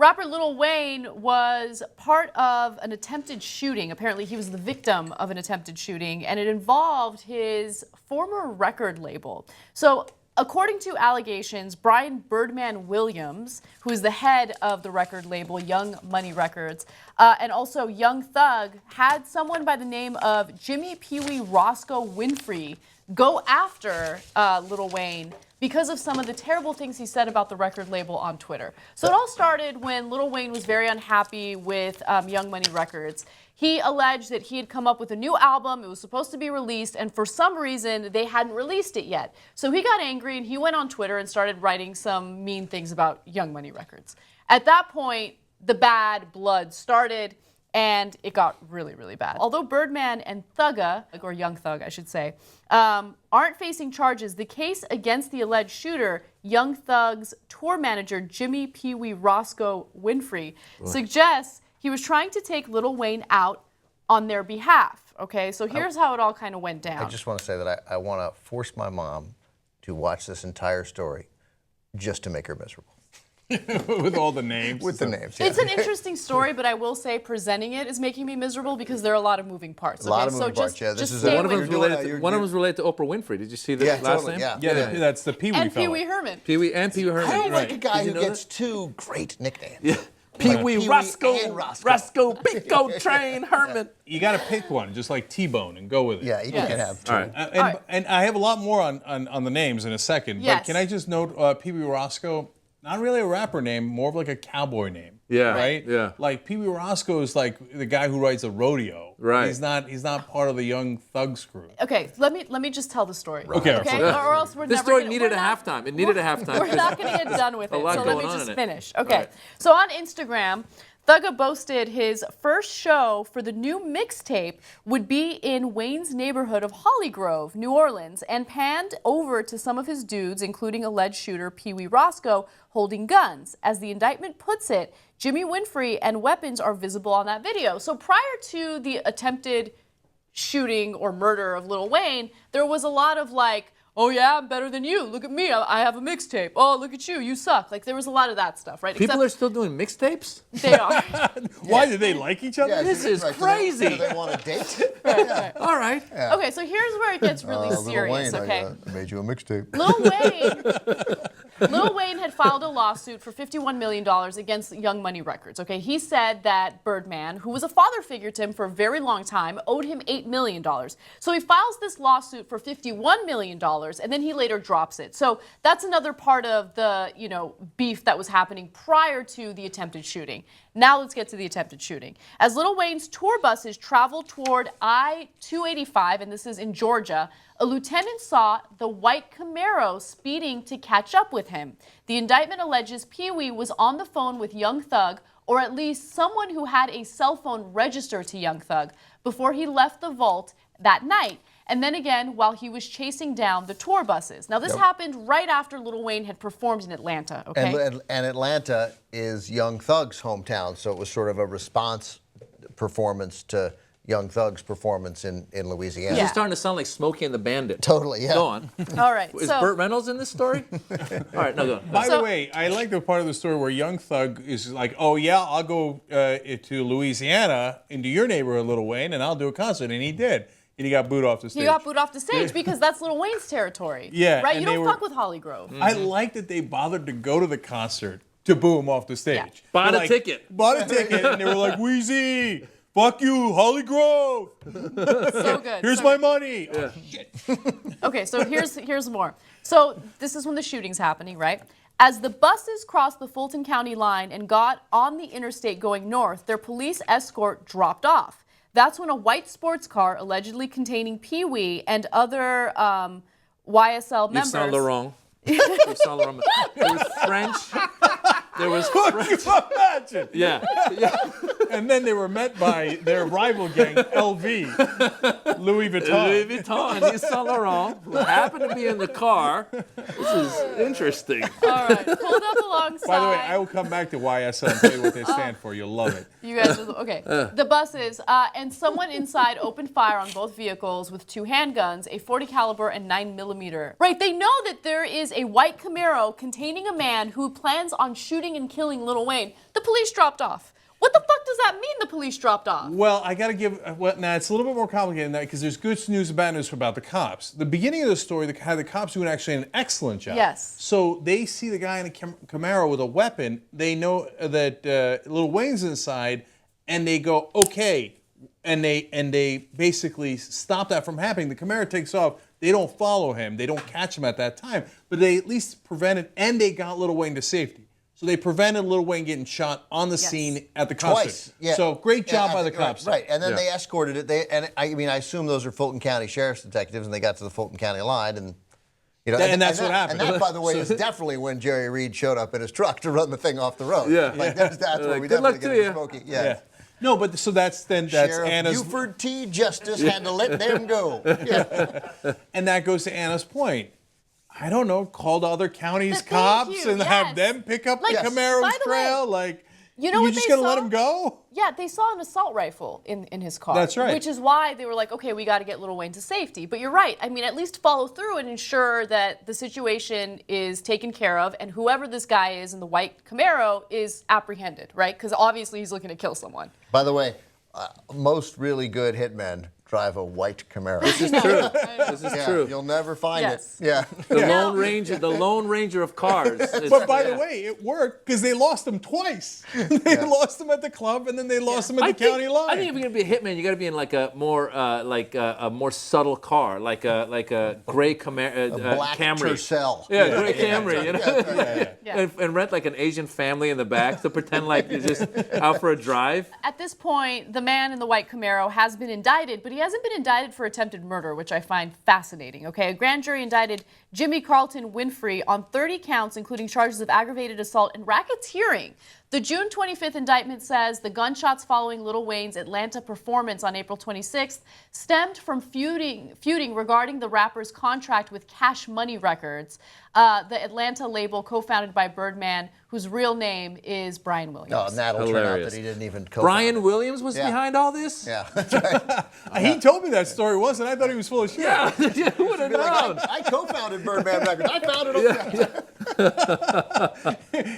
Rapper Lil Wayne was part of an attempted shooting. Apparently, he was the victim of an attempted shooting, and it involved his former record label. So, according to allegations, Bryan Birdman Williams, who is the head of the record label Young Money Records, and also Young Thug, had someone by the name of Jimmy PeeWee Roscoe Winfrey go after Lil Wayne because of some of the terrible things he said about the record label on Twitter. So it all started when Lil Wayne was very unhappy with Young Money Records. He alleged that he had come up with a new album, it was supposed to be released, and for some reason they hadn't released it yet. So he got angry and he went on Twitter and started writing some mean things about Young Money Records. At that point, the bad blood started, and it got really, really bad. Although Birdman and Thugga, or Young Thug, I should say, aren't facing charges, the case against the alleged shooter, Young Thug's tour manager, Jimmy PeeWee Roscoe Winfrey, suggests he was trying to take Lil Wayne out on their behalf. Okay, so here's how it all kind of went down. I just want to say that I want to force my mom to watch this entire story just to make her miserable. With all the names. With the names, yeah. It's an interesting story, but I will say presenting it is making me miserable because there are a lot of moving parts. A lot of moving parts, yeah. This is one of them was related to Oprah Winfrey. Did you see the last name? Yeah, that's the PeeWee and fellow. Pee-wee Herman. PeeWee and Pee-wee Herman. I don't like a guy who gets two great nicknames. Yeah. PeeWee Roscoe, Pico Train, Herman. You got to pick one, just like T-Bone, and go with it. Yeah, you can have two. All right. And I have a lot more on the names in a second. Yes. But can I just note PeeWee Roscoe? Not really a rapper name, more of like a cowboy name. Yeah. Right? Yeah. Like PeeWee Roscoe is like the guy who writes a rodeo. Right. He's not part of the Young Thugs crew. Okay, let me just tell the story. Okay. Or else we're This never story gonna, needed we're a not- halftime. It needed a halftime. We're not going to get done with it. lot So let me going on just in it. finish. Okay. Right. So on Instagram, Thugga boasted his first show for the new mixtape would be in Wayne's neighborhood of Hollygrove, New Orleans, and panned over to some of his dudes, including alleged shooter PeeWee Roscoe, holding guns. As the indictment puts it, Jimmy Winfrey and weapons are visible on that video. So prior to the attempted shooting or murder of Lil Wayne, there was a lot of like, oh yeah, I'm better than you. Look at me, I have a mixtape. Oh, look at you, you suck. Like there was a lot of that stuff, right? People are still doing mixtapes? They are. Why do they like each other? Yeah, This is right, crazy. Do they want to date? All right. Okay, so here's where it gets really serious, Lil Wayne, okay? I made you a mixtape. Lil Wayne had filed a lawsuit for $51 million against Young Money Records, okay? He said that Birdman, who was a father figure to him for a very long time, owed him $8 million. So he files this lawsuit for $51 million, and then he later drops it. So that's another part of the, beef that was happening prior to the attempted shooting. Now let's get to the attempted shooting. As Lil Wayne's tour buses traveled toward I-285, and this is in Georgia, a lieutenant saw the white Camaro speeding to catch up with him. The indictment alleges PeeWee was on the phone with Young Thug, or at least someone who had a cell phone registered to Young Thug, before he left the vault that night. And then again, while he was chasing down the tour buses. Now, this happened right after Lil Wayne had performed in Atlanta, okay? And Atlanta is Young Thug's hometown, so it was sort of a response performance to Young Thug's performance in Louisiana. This is starting to sound like Smokey and the Bandit. Totally, yeah. Go on. All right. Is Burt Reynolds in this story? All right, no, go on. By the way, I like the part of the story where Young Thug is like, oh yeah, I'll go to Louisiana, into your neighborhood, Lil Wayne, and I'll do a concert. And he did. And he got booed off the stage. He got booed off the stage because that's Lil Wayne's territory. Yeah. Right? And You don't fuck with Hollygrove. I like that they bothered to go to the concert to boo him off the stage. Yeah. Bought a ticket. Bought a ticket, and they were like, Weezy, fuck you, Hollygrove. So good. Here's so my good. money. Oh, shit. Okay, so here's more. So this is when the shooting's happening, right? As the buses crossed the Fulton County line and got on the interstate going north, their police escort dropped off. That's when a white sports car, allegedly containing PeeWee and other YSL members. You sound wrong. You sound wrong. There was French. There was French. Imagine. Yeah. And then they were met by their rival gang, LV, Louis Vuitton. Louis Vuitton and Yves Saint Laurent, who happened to be in the car. This is interesting. All right, pulled up alongside. By the way, I will come back to why I said and tell you what they stand for. You'll love it. You guys are okay. The buses and someone inside opened fire on both vehicles with 2 handguns, a .40 caliber and 9mm. Right, they know that there is a white Camaro containing a man who plans on shooting and killing Lil Wayne. The police dropped off. What the fuck does that mean, the police dropped off? Well, I got to give, now it's a little bit more complicated than that because there's good news and bad news about the cops. The beginning of the story, the cops doing actually an excellent job. Yes. So they see the guy in a Camaro with a weapon. They know that Lil Wayne's inside, and they go, okay. And they basically stop that from happening. The Camaro takes off. They don't follow him. They don't catch him at that time. But they at least prevented, and they got Lil Wayne to safety. So they prevented Lil Wayne getting shot on the scene at the concert. Twice. Yeah. So great job by the cops. Right, and then they escorted it. I assume those are Fulton County Sheriff's detectives, and they got to the Fulton County line, and and that's what happened. And that, by the way, is definitely when Jerry Reed showed up in his truck to run the thing off the road. Yeah. That's where we Good luck definitely get to into you. Smokey. Yeah. No, but so that's Sheriff Anna's. Buford T. Justice had to let them go. Yeah. And that goes to Anna's point. I don't know, call the other counties' Thank cops you, and have them pick up Like, the by Camaro's the way, trail. Like, you know what just they gonna let saw? him go? Yeah, they saw an assault rifle in his car. That's right. Which is why they were like, okay, we got to get Lil Wayne to safety. But you're right. I mean, at least follow through and ensure that the situation is taken care of and whoever this guy is in the white Camaro is apprehended, right? Because obviously he's looking to kill someone. By the way, most really good hitmen drive a white Camaro. This is true. This is true. You'll never find Yes. it. Yeah. The Lone Ranger of cars. But by the way, it worked because they lost him twice. They lost him at the club, and then they lost him at the county line. I think if you're gonna be a hitman, you got to be in like a more a more subtle car, like a gray Camaro, Black Camry. Tercel. Yeah, gray Camry. You know? And rent like an Asian family in the back to pretend like you're just out for a drive. At this point, the man in the white Camaro has been indicted, but he hasn't been indicted for attempted murder, which I find fascinating. Okay, a grand jury indicted Jimmy Carlton Winfrey on 30 counts, including charges of aggravated assault and racketeering. The June 25th indictment says the gunshots following Lil Wayne's Atlanta performance on April 26th stemmed from feuding regarding the rapper's contract with Cash Money Records, the Atlanta label co-founded by Birdman, whose real name is Bryan Williams. Oh, and that'll turn out that he didn't even co-found Bryan it. Williams was behind all this? Yeah, that's right. He told me that story once, and I thought he was full of shit. Yeah, who would have Be known? like, I co-founded Birdman Records. I found it.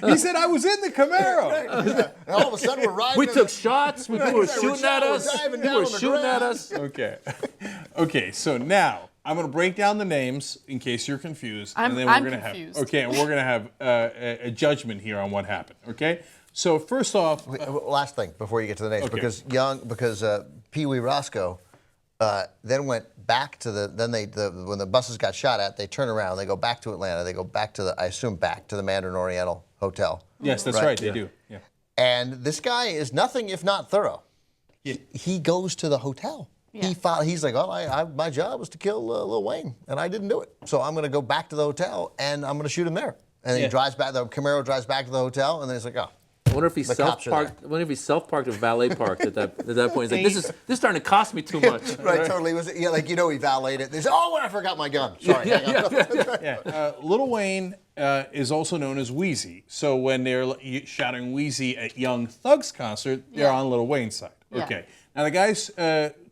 He said I was in the Camaro. And all of a sudden we're riding. We took shots. People were shooting at we're us. diving People down were on the shooting at ground. us. Okay, so now I'm going to break down the names in case you're confused. I'm gonna confused. And we're going to have a judgment here on what happened, okay? So first off, Last thing before you get to the names, Okay. because PeeWee Roscoe then went back to when the buses got shot at, they turn around, they go back to Atlanta, they go back to back to the Mandarin Oriental Hotel. yes, that's right, they do. Yeah. And this guy is nothing if not thorough. He goes to the hotel. Yeah. He's like, well, my job was to kill Lil Wayne, and I didn't do it. So I'm going to go back to the hotel, and I'm going to shoot him there. And then he drives back. The Camaro drives back to the hotel, and then he's like, oh. I wonder if he self-parked. I wonder if he self-parked or valet parked at that point. He's like, this is starting to cost me too much. Right, totally. He valeted. They said, oh, I forgot my gun. Sorry. hang on. Lil Wayne is also known as Weezy. So when they're shouting Weezy at Young Thug's concert, they're on Lil Wayne's side. Yeah. Okay. Now the guy's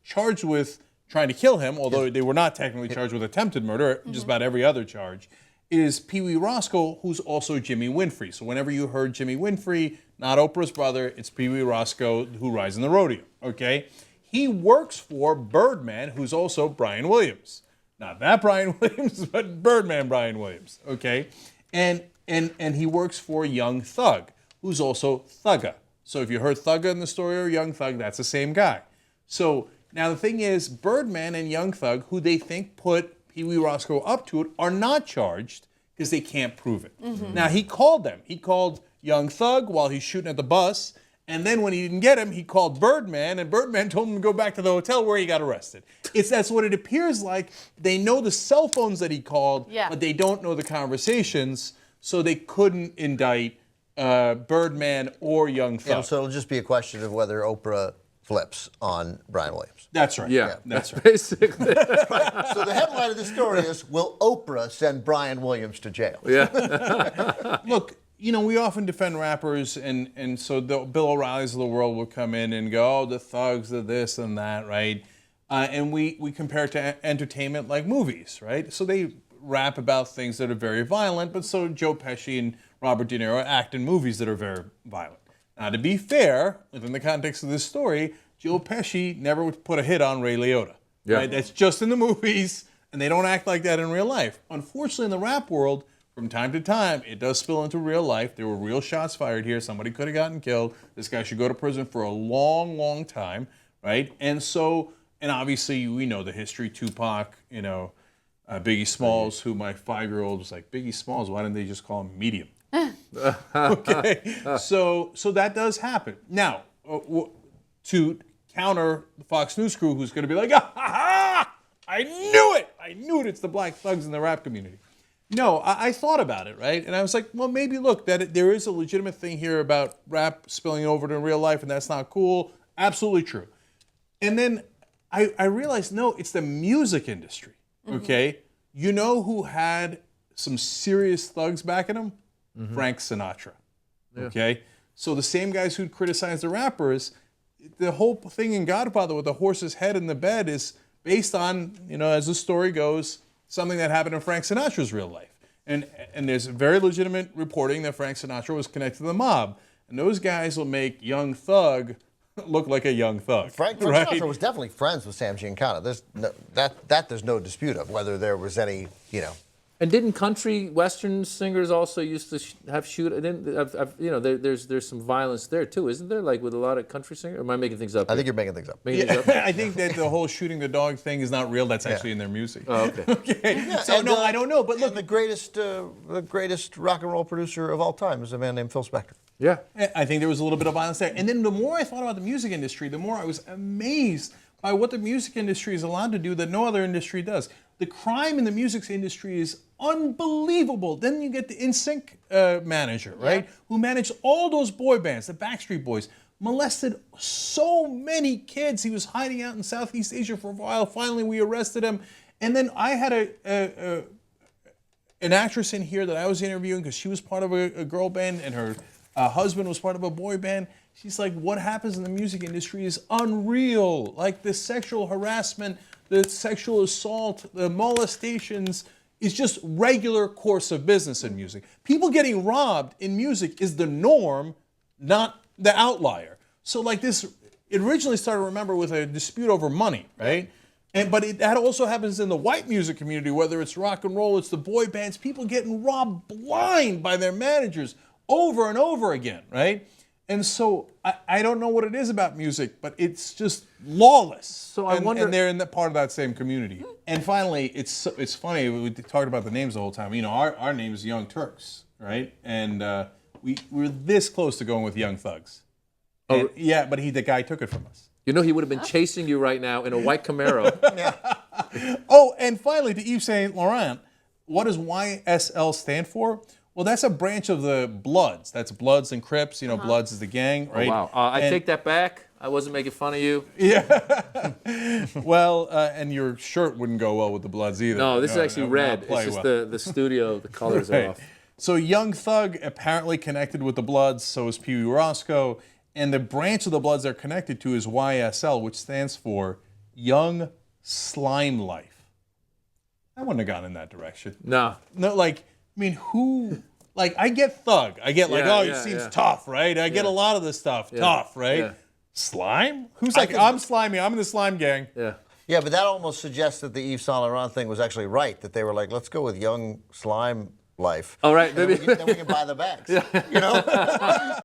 charged with trying to kill him, although they were not technically charged with attempted murder, just about every other charge, is PeeWee Roscoe, who's also Jimmy Winfrey. So whenever you heard Jimmy Winfrey, not Oprah's brother, it's PeeWee Roscoe who rides in the rodeo, okay? He works for Birdman, who's also Bryan Williams. Not that Bryan Williams, but Birdman Bryan Williams, okay? And he works for Young Thug, who's also Thugga. So if you heard Thugga in the story or Young Thug, that's the same guy. So now the thing is, Birdman and Young Thug, who they think put PeeWee Roscoe up to it, are not charged because they can't prove it. Now he called them. He called Young Thug while he's shooting at the bus, and then when he didn't get him, he called Birdman, and Birdman told him to go back to the hotel where he got arrested. That's what it appears like. They know the cell phones that he called, but they don't know the conversations, so they couldn't indict Birdman or Young Thug. Yeah, so it'll just be a question of whether Oprah flips on Brian Williams. That's right. Yeah, That's right. basically. So the headline of the story is, will Oprah send Brian Williams to jail? Yeah. Look, we often defend rappers, and so the Bill O'Reillys of the world will come in and go, oh, the thugs, the this and that, right? And we compare it to entertainment like movies, right? So they rap about things that are very violent, but so Joe Pesci and Robert De Niro act in movies that are very violent. Now, to be fair, within the context of this story, Joe Pesci never would put a hit on Ray Liotta. Yeah. Right? That's just in the movies, and they don't act like that in real life. Unfortunately, in the rap world, from time to time, it does spill into real life. There were real shots fired here. Somebody could have gotten killed. This guy should go to prison for a long, long time, right? And obviously, we know the history. Tupac, Biggie Smalls, who my 5-year-old was like, Biggie Smalls, why didn't they just call him Medium? Okay, so that does happen. Now, to counter the Fox News crew, who's going to be like, I knew it! It's the black thugs in the rap community. No, I thought about it, right? And I was like, well, maybe look, there is a legitimate thing here about rap spilling over to real life, and that's not cool. Absolutely true. And then I realized, no, it's the music industry, okay? You know who had some serious thugs backing him? Frank Sinatra, okay? So the same guys who'd criticize the rappers, the whole thing in Godfather with the horse's head in the bed is based on, as the story goes, something that happened in Frank Sinatra's real life. And there's very legitimate reporting that Frank Sinatra was connected to the mob. And those guys will make Young Thug look like a young thug. Frank right? Sinatra was definitely friends with Sam Giancana. There's no dispute of whether there was any, And didn't country western singers also used to have shoot? There's some violence there too, isn't there? Like with a lot of country singers. Or am I making things up? I think you're making things up. I think that the whole shooting the dog thing is not real. That's actually in their music. Oh, okay. Okay. Yeah, So and, no, I don't know. But look, the greatest rock and roll producer of all time is a man named Phil Spector. Yeah. I think there was a little bit of violence there. And then the more I thought about the music industry, the more I was amazed by what the music industry is allowed to do that no other industry does. The crime in the music industry is unbelievable. Then you get the NSYNC manager, right? Who managed all those boy bands, the Backstreet Boys, molested so many kids. He was hiding out in Southeast Asia for a while. Finally, we arrested him. And then I had an actress in here that I was interviewing because she was part of a girl band and her husband was part of a boy band. She's like, what happens in the music industry is unreal. Like the sexual harassment, the sexual assault, the molestations is just regular course of business in music. People getting robbed in music is the norm, not the outlier. So like this, it originally started, remember, with a dispute over money, right? But that also happens in the white music community, whether it's rock and roll, it's the boy bands, people getting robbed blind by their managers over and over again, right? And so I don't know what it is about music, but it's just lawless. So I wonder, and they're in part of that same community. And finally, it's funny, we talked about the names the whole time. Our name is Young Turks, right? And we're this close to going with Young Thugs. And, yeah, but the guy took it from us. he would have been chasing you right now in a white Camaro. Oh, and finally, to Yves Saint Laurent, what does YSL stand for? Well, that's a branch of the Bloods. That's Bloods and Crips. Bloods is the gang, right? Oh, wow. I take that back. I wasn't making fun of you. Yeah. Well, and your shirt wouldn't go well with the Bloods either. No, this is actually red. It's just the studio, the colors are off. So Young Thug apparently connected with the Bloods, so is PeeWee Roscoe. And the branch of the Bloods they're connected to is YSL, which stands for Young Slime Life. I wouldn't have gone in that direction. No. No, who? I get thug. I get he seems tough, right? I get a lot of this stuff. Tough, right? Yeah. Slime? Who's I'm slimy. I'm in the slime gang. Yeah. Yeah, but that almost suggests that the Yves Saint Laurent thing was actually right, that they were like, let's go with Young Slime Life. All right, Then we can buy the bags.